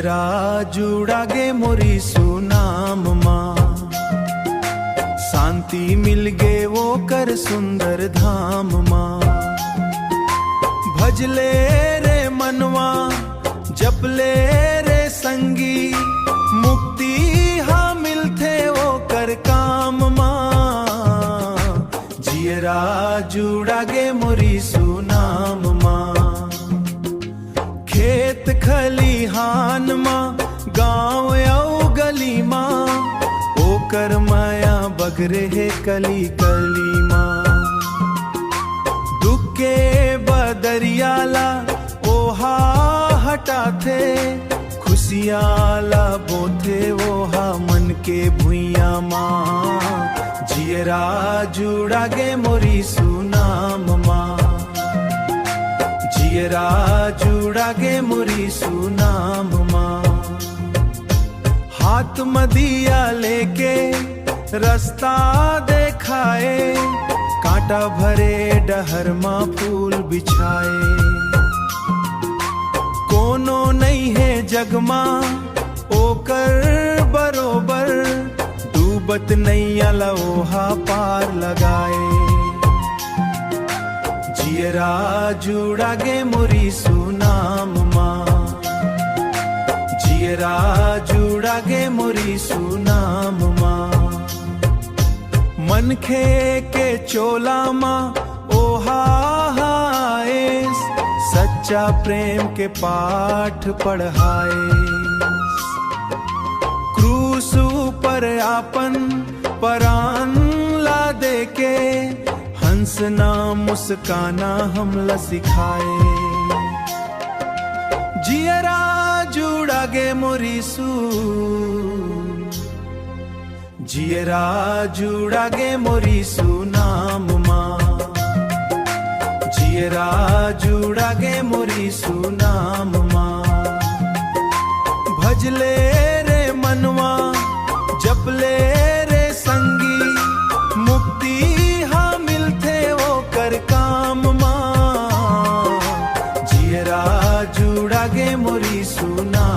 जियरा जुड़ागे मोरी सुनाम माँ, शांति मिल गे वो कर सुंदर धाम माँ। भजले रे मनवा जपले रे संगी, मुक्ति हाँ मिलते वो कर काम माँ। जियरा जुड़ागे मोरी सुनाम माँ, खेत खलिहान माँ गाँव औ गली माँ, ओकर माया बगरे है कली कली माँ। दुख के बदरियाला ओहा हटाथे, खुशियाला बोथे ओहा मन के भुइया माँ। जियरा जुड़ागे मोरी सुनाम माँ, जियरा जुड़ागे मोरी सुनाम माँ। हाथ मदिया लेके रास्ता देखाए, कांटा भरे डहर माँ फूल बिछाए। कोनो नहीं है जगमा ओकर बरोबर, डूबत नैया लओहा पार लगाए। जियरा जुड़ागे मोरी सुनाम माँ, जियरा जुड़ागे मोरी सुनाम माँ। मनखे के चोला माँ ओहा हाए, सच्चा प्रेम के पाठ पढ़ाए। क्रूस पर आपन परान ला देके, हंसना मुस्काना हमला सिखाए। जियरा जुड़ागे मोरी जियरा जुड़ागे मोरी सुनाम माँ, जियरा जुड़ागे मोरी सुनाम माँ। भजले रे मनवा जपले रे संगी, मुक्ति हाँ मिलते वो कर काम माँ। जियरा जुड़ागे मोरी सुनाम